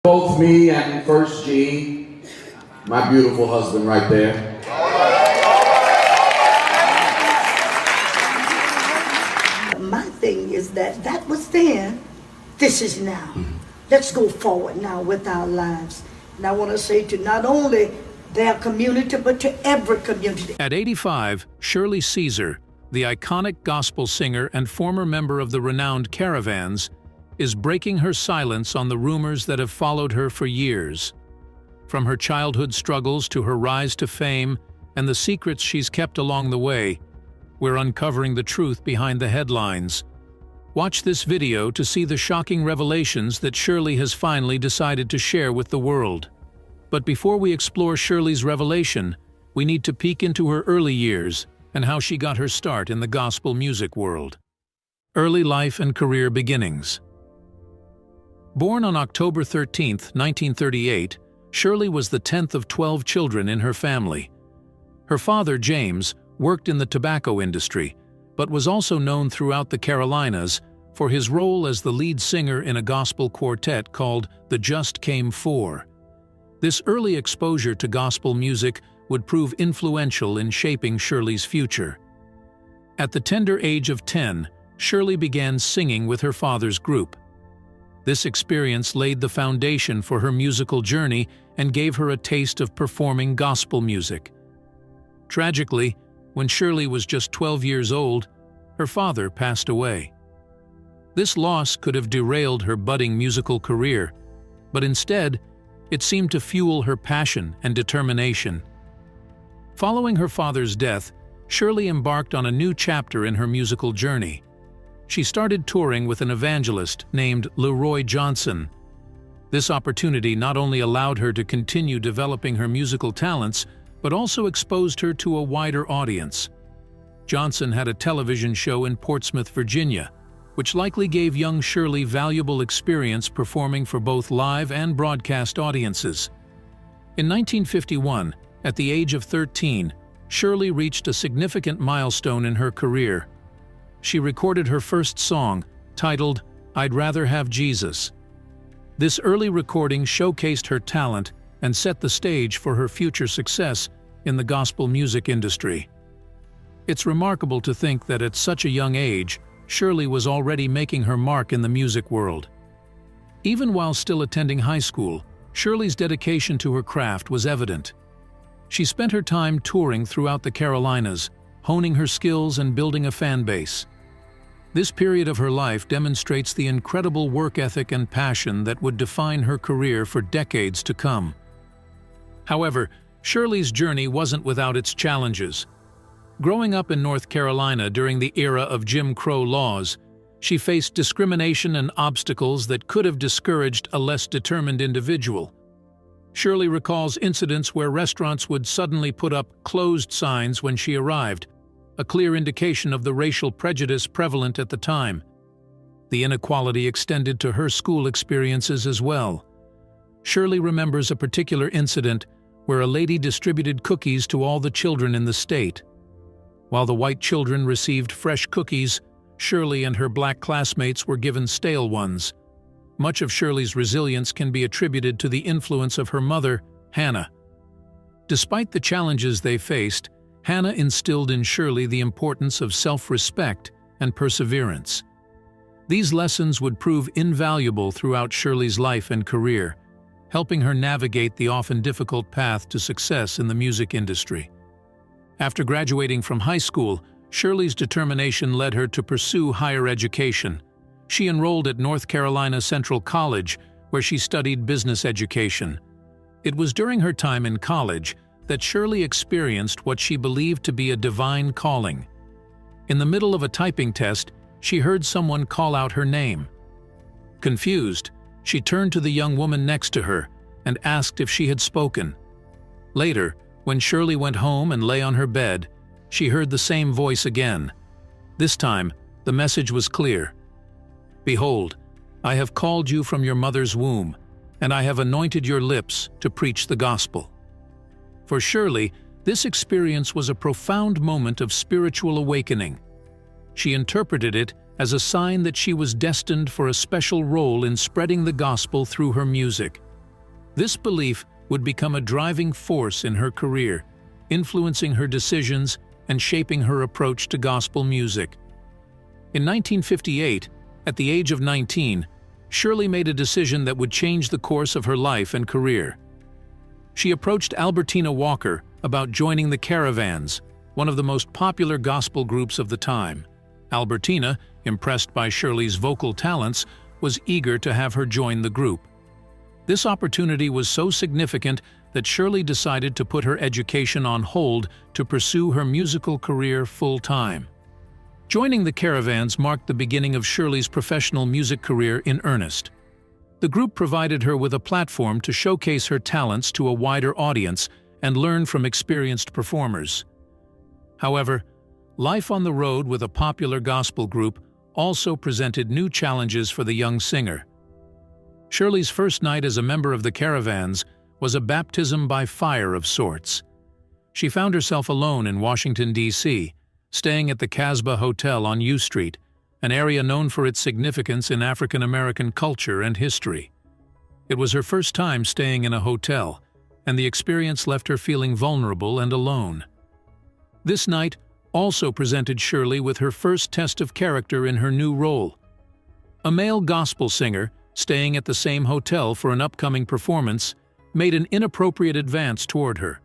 Both me and First G, my beautiful husband right there. My thing is that was then, this is now. Let's go forward now with our lives. And I want to say to not only their community, but to every community. At 85, Shirley Caesar, the iconic gospel singer and former member of the renowned Caravans, is breaking her silence on the rumors that have followed her for years. From her childhood struggles to her rise to fame and the secrets she's kept along the way, we're uncovering the truth behind the headlines. Watch this video to see the shocking revelations that Shirley has finally decided to share with the world. But before we explore Shirley's revelation, we need to peek into her early years and how she got her start in the gospel music world. Early life and career beginnings. Born on October 13, 1938, Shirley was the 10th of 12 children in her family. Her father, James, worked in the tobacco industry, but was also known throughout the Carolinas for his role as the lead singer in a gospel quartet called The Just Came Four. This early exposure to gospel music would prove influential in shaping Shirley's future. At the tender age of 10, Shirley began singing with her father's group. This experience laid the foundation for her musical journey and gave her a taste of performing gospel music. Tragically, when Shirley was just 12 years old, her father passed away. This loss could have derailed her budding musical career, but instead, it seemed to fuel her passion and determination. Following her father's death, Shirley embarked on a new chapter in her musical journey. She started touring with an evangelist named Lerone Johnson. This opportunity not only allowed her to continue developing her musical talents, but also exposed her to a wider audience. Johnson had a television show in Portsmouth, Virginia, which likely gave young Shirley valuable experience performing for both live and broadcast audiences. In 1951, at the age of 13, Shirley reached a significant milestone in her career. She recorded her first song, titled I'd Rather Have Jesus. This early recording showcased her talent and set the stage for her future success in the gospel music industry. It's remarkable to think that at such a young age, Shirley was already making her mark in the music world. Even while still attending high school, Shirley's dedication to her craft was evident. She spent her time touring throughout the Carolinas, honing her skills and building a fan base. This period of her life demonstrates the incredible work ethic and passion that would define her career for decades to come. However, Shirley's journey wasn't without its challenges. Growing up in North Carolina during the era of Jim Crow laws, she faced discrimination and obstacles that could have discouraged a less determined individual. Shirley recalls incidents where restaurants would suddenly put up closed signs when she arrived, a clear indication of the racial prejudice prevalent at the time. The inequality extended to her school experiences as well. Shirley remembers a particular incident where a lady distributed cookies to all the children in the state. While the white children received fresh cookies, Shirley and her black classmates were given stale ones. Much of Shirley's resilience can be attributed to the influence of her mother, Hannah. Despite the challenges they faced, Hannah instilled in Shirley the importance of self-respect and perseverance. These lessons would prove invaluable throughout Shirley's life and career, helping her navigate the often difficult path to success in the music industry. After graduating from high school, Shirley's determination led her to pursue higher education. She enrolled at North Carolina Central College, where she studied business education. It was during her time in college that Shirley experienced what she believed to be a divine calling. In the middle of a typing test, she heard someone call out her name. Confused, she turned to the young woman next to her and asked if she had spoken. Later, when Shirley went home and lay on her bed, she heard the same voice again. This time, the message was clear. Behold, I have called you from your mother's womb, and I have anointed your lips to preach the gospel. For Shirley, this experience was a profound moment of spiritual awakening. She interpreted it as a sign that she was destined for a special role in spreading the gospel through her music. This belief would become a driving force in her career, influencing her decisions and shaping her approach to gospel music. In 1958, at the age of 19, Shirley made a decision that would change the course of her life and career. She approached Albertina Walker about joining the Caravans, one of the most popular gospel groups of the time. Albertina, impressed by Shirley's vocal talents, was eager to have her join the group. This opportunity was so significant that Shirley decided to put her education on hold to pursue her musical career full-time. Joining the Caravans marked the beginning of Shirley's professional music career in earnest. The group provided her with a platform to showcase her talents to a wider audience and learn from experienced performers. However, life on the road with a popular gospel group also presented new challenges for the young singer. Shirley's first night as a member of the Caravans was a baptism by fire of sorts. She found herself alone in Washington, D.C., staying at the Casbah Hotel on U Street, an area known for its significance in African American culture and history. It was her first time staying in a hotel, and the experience left her feeling vulnerable and alone. This night also presented Shirley with her first test of character in her new role. A male gospel singer, staying at the same hotel for an upcoming performance, made an inappropriate advance toward her.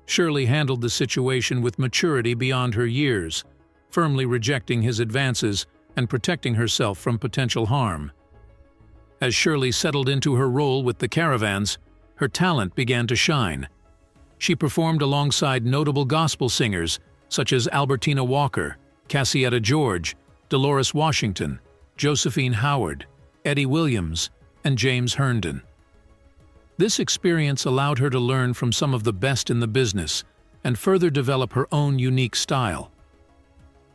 Shirley handled the situation with maturity beyond her years, firmly rejecting his advances and protecting herself from potential harm. As Shirley settled into her role with the Caravans, her talent began to shine. She performed alongside notable gospel singers such as Albertina Walker, Cassietta George, Dolores Washington, Josephine Howard, Eddie Williams, and James Herndon. This experience allowed her to learn from some of the best in the business and further develop her own unique style.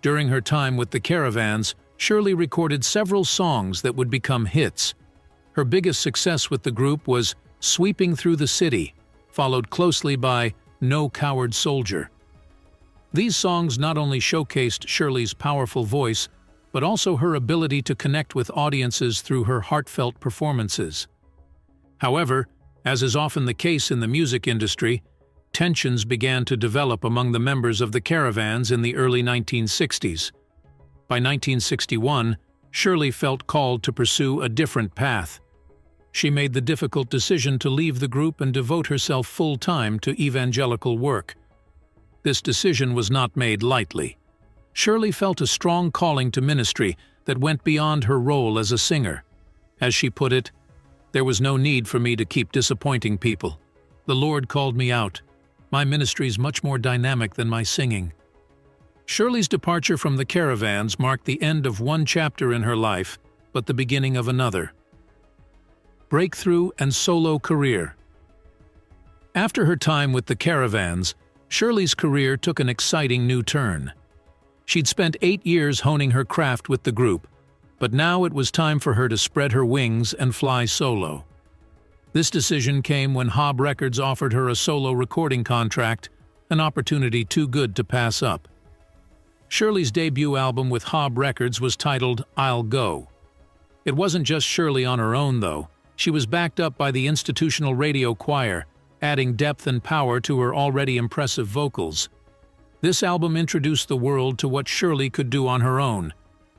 During her time with the Caravans, Shirley recorded several songs that would become hits. Her biggest success with the group was "Sweeping Through the City," followed closely by "No Coward Soldier." These songs not only showcased Shirley's powerful voice, but also her ability to connect with audiences through her heartfelt performances. However, as is often the case in the music industry, tensions began to develop among the members of the Caravans in the early 1960s. By 1961, Shirley felt called to pursue a different path. She made the difficult decision to leave the group and devote herself full-time to evangelical work. This decision was not made lightly. Shirley felt a strong calling to ministry that went beyond her role as a singer. As she put it, "There was no need for me to keep disappointing people. The Lord called me out. My ministry's much more dynamic than my singing." Shirley's departure from the Caravans marked the end of one chapter in her life, but the beginning of another. Breakthrough and solo career. After her time with the Caravans, Shirley's career took an exciting new turn. She'd spent 8 years honing her craft with the group, but now it was time for her to spread her wings and fly solo. This decision came when Hob Records offered her a solo recording contract, an opportunity too good to pass up. Shirley's debut album with Hob Records was titled "I'll Go." It wasn't just Shirley on her own, though. She was backed up by the institutional radio choir, adding depth and power to her already impressive vocals. This album introduced the world to what Shirley could do on her own,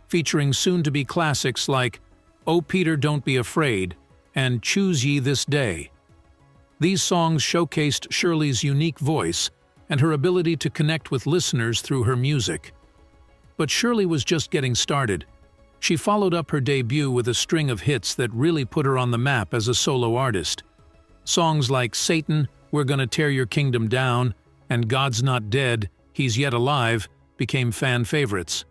featuring soon-to-be classics like "Oh Peter, Don't Be Afraid" and "Choose Ye This Day." These songs showcased Shirley's unique voice and her ability to connect with listeners through her music. But Shirley was just getting started. She followed up her debut with a string of hits that really put her on the map as a solo artist. Songs like "Satan, We're Gonna Tear Your Kingdom Down" and "God's Not Dead, He's Yet Alive" became fan favorites.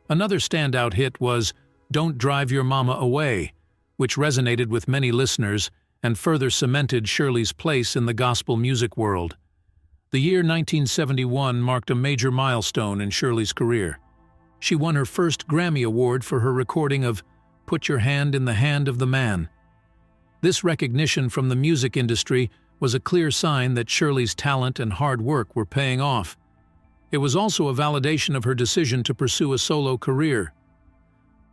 Another standout hit was "Don't Drive Your Mama Away," which resonated with many listeners and further cemented Shirley's place in the gospel music world. The year 1971 marked a major milestone in Shirley's career. She won her first Grammy Award for her recording of "Put Your Hand in the Hand of the Man." This recognition from the music industry was a clear sign that Shirley's talent and hard work were paying off. It was also a validation of her decision to pursue a solo career.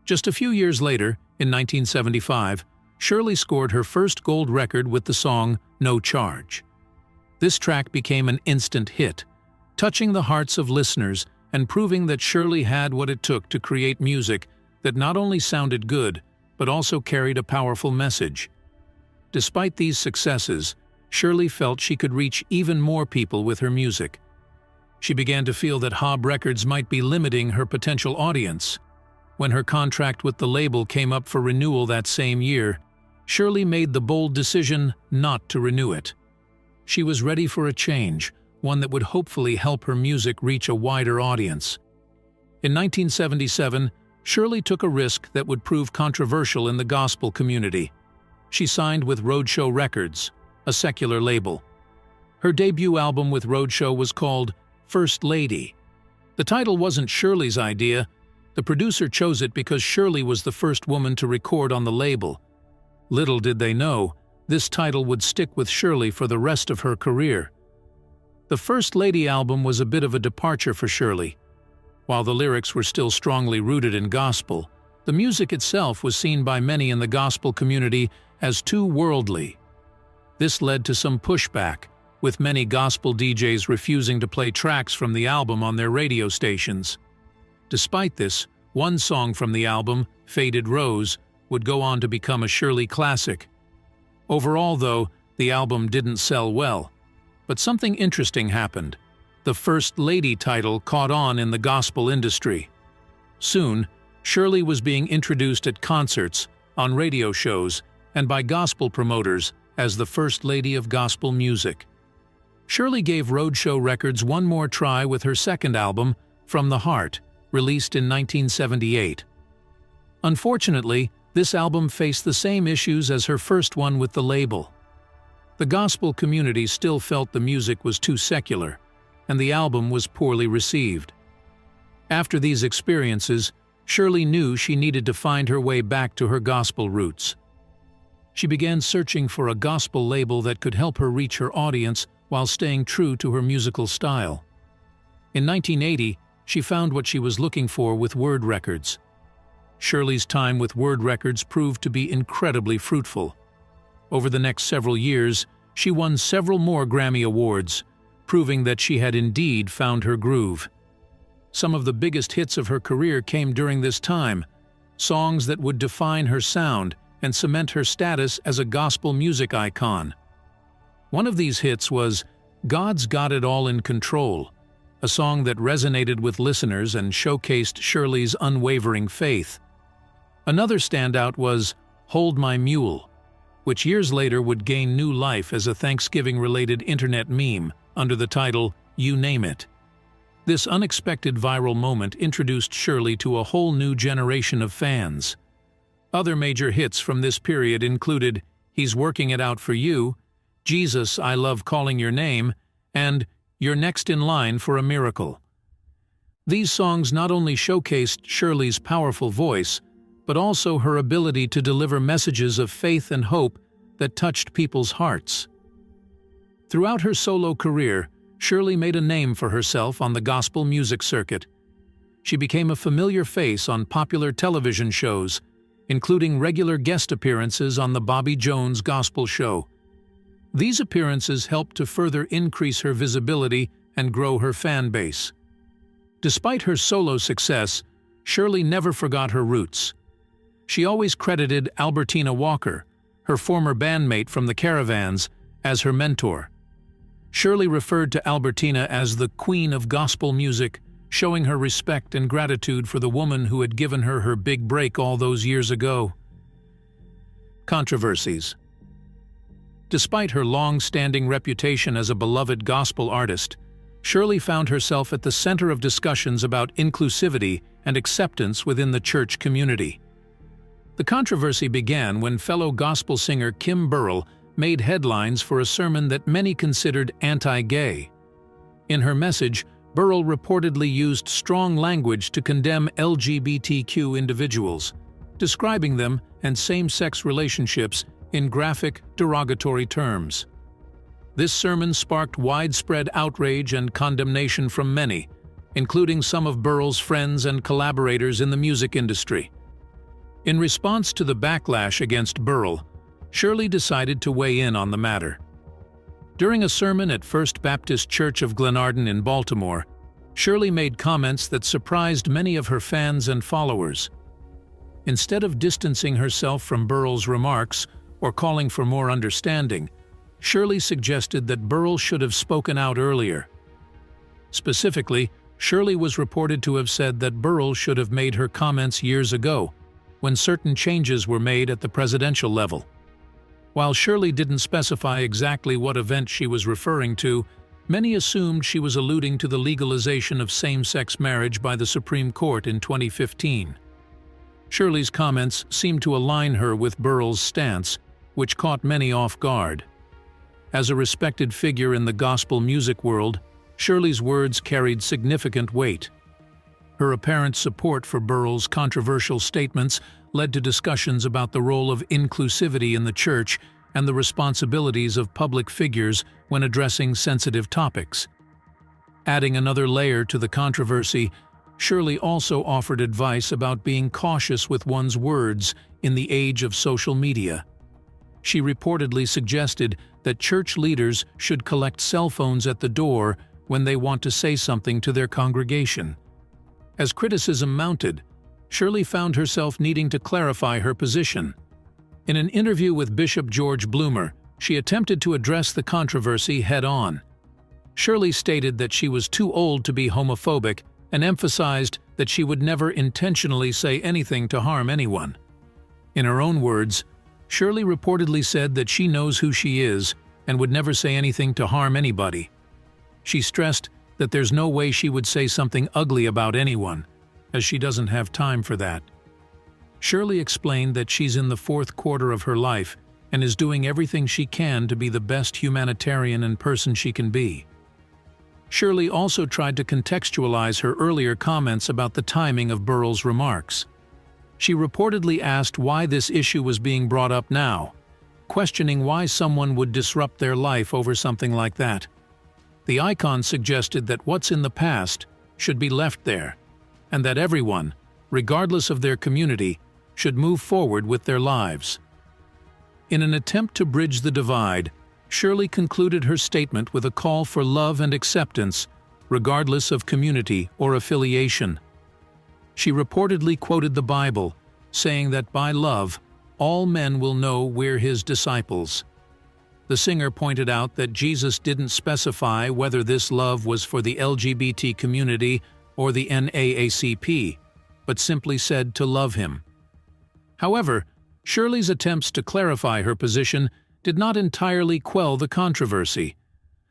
Just a few years later, in 1975, Shirley scored her first gold record with the song No Charge. This track became an instant hit, touching the hearts of listeners and proving that Shirley had what it took to create music that not only sounded good, but also carried a powerful message. Despite these successes, Shirley felt she could reach even more people with her music. She began to feel that Hob Records might be limiting her potential audience. When her contract with the label came up for renewal that same year, Shirley made the bold decision not to renew it. She was ready for a change, one that would hopefully help her music reach a wider audience. In 1977, Shirley took a risk that would prove controversial in the gospel community. She signed with Roadshow Records, a secular label. Her debut album with Roadshow was called First Lady. The title wasn't Shirley's idea. The producer chose it because Shirley was the first woman to record on the label. Little did they know, this title would stick with Shirley for the rest of her career. The First Lady album was a bit of a departure for Shirley. While the lyrics were still strongly rooted in gospel, the music itself was seen by many in the gospel community as too worldly. This led to some pushback, with many gospel DJs refusing to play tracks from the album on their radio stations. Despite this, one song from the album, Faded Rose, would go on to become a Shirley classic. Overall, though, the album didn't sell well. But something interesting happened. The First Lady title caught on in the gospel industry. Soon, Shirley was being introduced at concerts, on radio shows, and by gospel promoters as the First Lady of gospel music. Shirley gave Roadshow Records one more try with her second album, From the Heart, released in 1978. Unfortunately, this album faced the same issues as her first one with the label. The gospel community still felt the music was too secular, and the album was poorly received. After these experiences, Shirley knew she needed to find her way back to her gospel roots. She began searching for a gospel label that could help her reach her audience while staying true to her musical style. In 1980, she found what she was looking for with Word Records. Shirley's time with Word Records proved to be incredibly fruitful. Over the next several years, she won several more Grammy Awards, proving that she had indeed found her groove. Some of the biggest hits of her career came during this time, songs that would define her sound and cement her status as a gospel music icon. One of these hits was God's Got It All in Control, a song that resonated with listeners and showcased Shirley's unwavering faith. Another standout was Hold My Mule, which years later would gain new life as a Thanksgiving-related internet meme under the title You Name It. This unexpected viral moment introduced Shirley to a whole new generation of fans. Other major hits from this period included He's Working It Out for You, Jesus, I Love Calling Your Name, and You're Next in Line for a Miracle. These songs not only showcased Shirley's powerful voice, but also her ability to deliver messages of faith and hope that touched people's hearts. Throughout her solo career, Shirley made a name for herself on the gospel music circuit. She became a familiar face on popular television shows, including regular guest appearances on the Bobby Jones Gospel Show. These appearances helped to further increase her visibility and grow her fan base. Despite her solo success, Shirley never forgot her roots. She always credited Albertina Walker, her former bandmate from the Caravans, as her mentor. Shirley referred to Albertina as the Queen of Gospel Music, showing her respect and gratitude for the woman who had given her her big break all those years ago. Controversies. Despite her long-standing reputation as a beloved gospel artist, Shirley found herself at the center of discussions about inclusivity and acceptance within the church community. The controversy began when fellow gospel singer Kim Burrell made headlines for a sermon that many considered anti-gay. In her message, Burrell reportedly used strong language to condemn LGBTQ individuals, describing them and same-sex relationships in graphic, derogatory terms. This sermon sparked widespread outrage and condemnation from many, including some of Burrell's friends and collaborators in the music industry. In response to the backlash against Burrell, Shirley decided to weigh in on the matter. During a sermon at First Baptist Church of Glenarden in Baltimore, Shirley made comments that surprised many of her fans and followers. Instead of distancing herself from Burrell's remarks or calling for more understanding, Shirley suggested that Burrell should have spoken out earlier. Specifically, Shirley was reported to have said that Burrell should have made her comments years ago, when certain changes were made at the presidential level. While Shirley didn't specify exactly what event she was referring to, many assumed she was alluding to the legalization of same-sex marriage by the Supreme Court in 2015. Shirley's comments seemed to align her with Burrell's stance, which caught many off guard. As a respected figure in the gospel music world, Shirley's words carried significant weight. Her apparent support for Burrell's controversial statements led to discussions about the role of inclusivity in the church and the responsibilities of public figures when addressing sensitive topics. Adding another layer to the controversy, Shirley also offered advice about being cautious with one's words in the age of social media. She reportedly suggested that church leaders should collect cell phones at the door when they want to say something to their congregation. As criticism mounted, Shirley found herself needing to clarify her position. In an interview with Bishop George Bloomer, she attempted to address the controversy head-on. Shirley stated that she was too old to be homophobic and emphasized that she would never intentionally say anything to harm anyone. In her own words, Shirley reportedly said that she knows who she is and would never say anything to harm anybody. She stressed that there's no way she would say something ugly about anyone, as she doesn't have time for that. Shirley explained that she's in the fourth quarter of her life and is doing everything she can to be the best humanitarian and person she can be. Shirley also tried to contextualize her earlier comments about the timing of Burrell's remarks. She reportedly asked why this issue was being brought up now, questioning why someone would disrupt their life over something like that. The icon suggested that what's in the past should be left there, and that everyone, regardless of their community, should move forward with their lives. In an attempt to bridge the divide, Shirley concluded her statement with a call for love and acceptance, regardless of community or affiliation. She reportedly quoted the Bible, saying that by love, all men will know we're his disciples. The singer pointed out that Jesus didn't specify whether this love was for the LGBT community or the NAACP, but simply said to love him. However, Shirley's attempts to clarify her position did not entirely quell the controversy.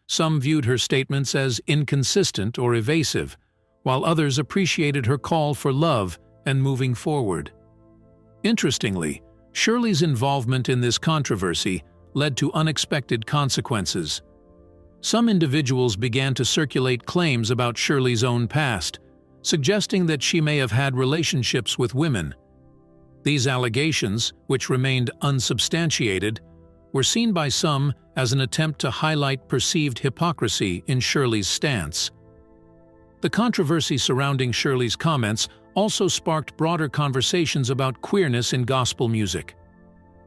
Some viewed her statements as inconsistent or evasive, while others appreciated her call for love and moving forward. Interestingly, Shirley's involvement in this controversy led to unexpected consequences. Some individuals began to circulate claims about Shirley's own past, suggesting that she may have had relationships with women. These allegations, which remained unsubstantiated, were seen by some as an attempt to highlight perceived hypocrisy in Shirley's stance. The controversy surrounding Shirley's comments also sparked broader conversations about queerness in gospel music.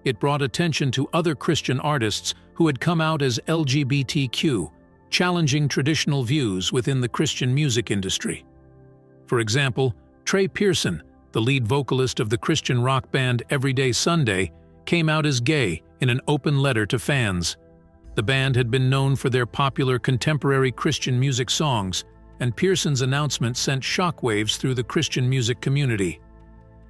It brought attention to other Christian artists who had come out as LGBTQ, challenging traditional views within the Christian music industry. For example, Trey Pearson, the lead vocalist of the Christian rock band Everyday Sunday, came out as gay in an open letter to fans. The band had been known for their popular contemporary Christian music songs, and Pearson's announcement sent shockwaves through the Christian music community.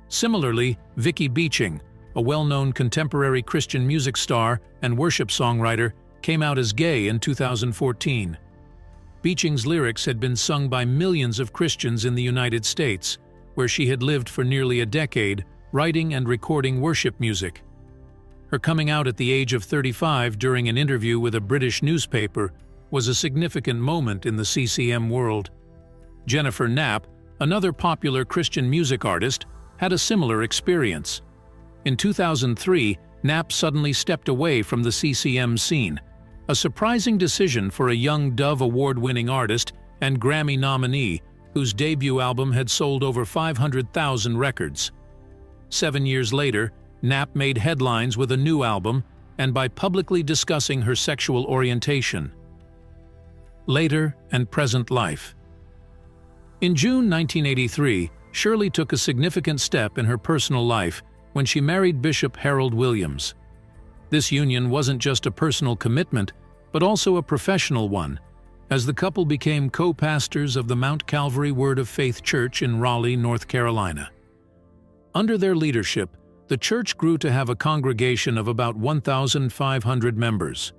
Similarly, Vicki Beeching, a well-known contemporary Christian music star and worship songwriter, came out as gay in 2014. Beeching's lyrics had been sung by millions of Christians in the United States, where she had lived for nearly a decade, writing and recording worship music. Her coming out at the age of 35 during an interview with a British newspaper was a significant moment in the CCM world. Jennifer Knapp, another popular Christian music artist, had a similar experience. In 2003, Knapp suddenly stepped away from the CCM scene, a surprising decision for a young Dove Award-winning artist and Grammy nominee whose debut album had sold over 500,000 records. 7 years later, Knapp made headlines with a new album and by publicly discussing her sexual orientation. Later and present life. In June 1983, Shirley took a significant step in her personal life when she married Bishop Harold Williams. This union wasn't just a personal commitment, but also a professional one, as the couple became co-pastors of the Mount Calvary Word of Faith Church in Raleigh, North Carolina. Under their leadership, the church grew to have a congregation of about 1,500 members.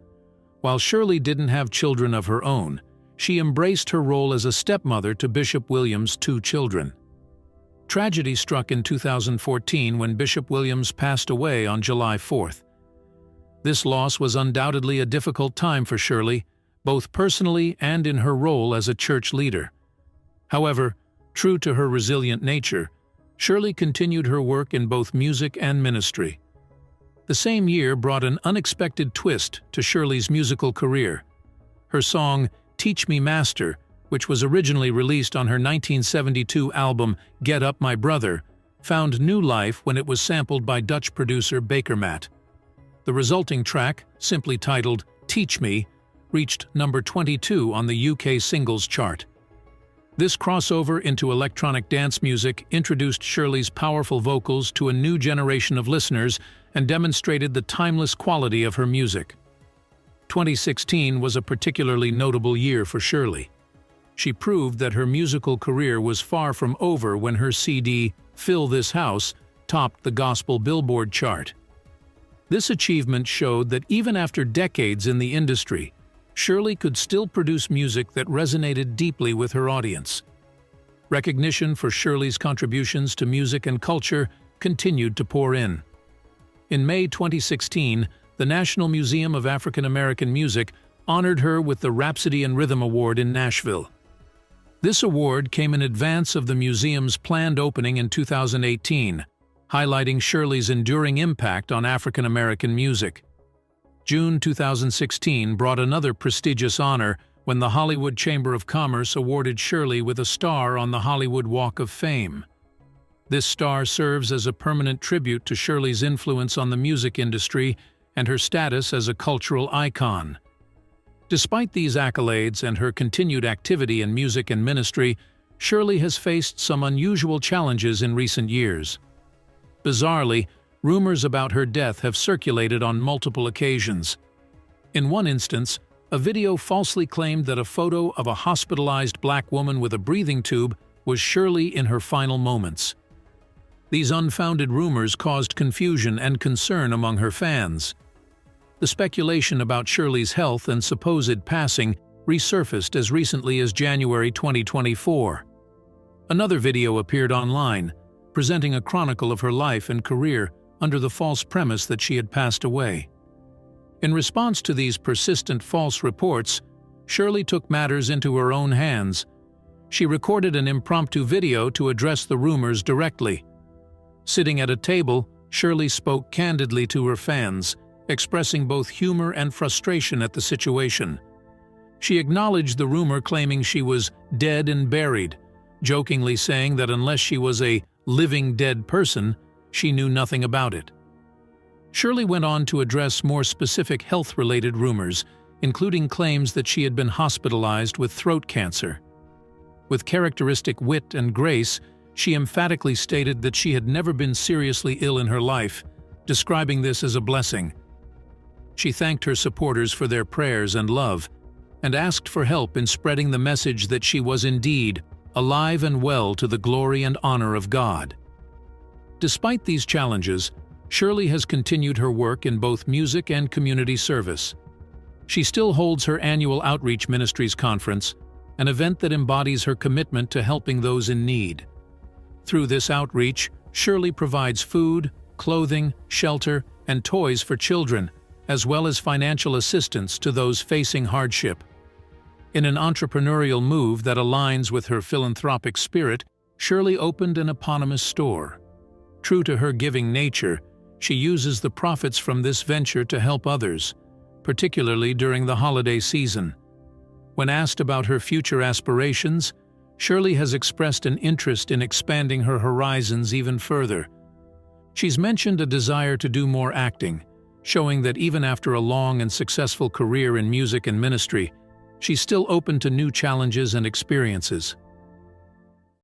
While Shirley didn't have children of her own, she embraced her role as a stepmother to Bishop Williams' 2 children. Tragedy struck in 2014 when Bishop Williams passed away on July 4th. This loss was undoubtedly a difficult time for Shirley, both personally and in her role as a church leader. However, true to her resilient nature, Shirley continued her work in both music and ministry. The same year brought an unexpected twist to Shirley's musical career. Her song, "Teach Me Master," which was originally released on her 1972 album Get Up My Brother, found new life when it was sampled by Dutch producer Bakermat. The resulting track, simply titled "Teach Me," reached number 22 on the UK singles chart. This crossover into electronic dance music introduced Shirley's powerful vocals to a new generation of listeners and demonstrated the timeless quality of her music. 2016 was a particularly notable year for Shirley. She proved that her musical career was far from over when her CD, "Fill This House," topped the gospel Billboard chart. This achievement showed that even after decades in the industry, Shirley could still produce music that resonated deeply with her audience. Recognition for Shirley's contributions to music and culture continued to pour in. In May 2016, the National Museum of African American Music honored her with the Rhapsody in Rhythm Award in Nashville. This award came in advance of the museum's planned opening in 2018, highlighting Shirley's enduring impact on African American music. June 2016 brought another prestigious honor when the Hollywood Chamber of Commerce awarded Shirley with a star on the Hollywood Walk of Fame. This star serves as a permanent tribute to Shirley's influence on the music industry and her status as a cultural icon. Despite these accolades and her continued activity in music and ministry, Shirley has faced some unusual challenges in recent years. Bizarrely, rumors about her death have circulated on multiple occasions. In one instance, a video falsely claimed that a photo of a hospitalized black woman with a breathing tube was Shirley in her final moments. These unfounded rumors caused confusion and concern among her fans. The speculation about Shirley's health and supposed passing resurfaced as recently as January 2024. Another video appeared online, presenting a chronicle of her life and career under the false premise that she had passed away. In response to these persistent false reports, Shirley took matters into her own hands. She recorded an impromptu video to address the rumors directly. Sitting at a table, Shirley spoke candidly to her fans, expressing both humor and frustration at the situation. She acknowledged the rumor claiming she was dead and buried, jokingly saying that unless she was a living dead person, she knew nothing about it. Shirley went on to address more specific health-related rumors, including claims that she had been hospitalized with throat cancer. With characteristic wit and grace, she emphatically stated that she had never been seriously ill in her life, describing this as a blessing. She thanked her supporters for their prayers and love, and asked for help in spreading the message that she was indeed alive and well to the glory and honor of God. Despite these challenges, Shirley has continued her work in both music and community service. She still holds her annual Outreach Ministries Conference, an event that embodies her commitment to helping those in need. Through this outreach, Shirley provides food, clothing, shelter, and toys for children, as well as financial assistance to those facing hardship. In an entrepreneurial move that aligns with her philanthropic spirit, Shirley opened an eponymous store. True to her giving nature, she uses the profits from this venture to help others, particularly during the holiday season. When asked about her future aspirations, Shirley has expressed an interest in expanding her horizons even further. She's mentioned a desire to do more acting, showing that even after a long and successful career in music and ministry, she's still open to new challenges and experiences.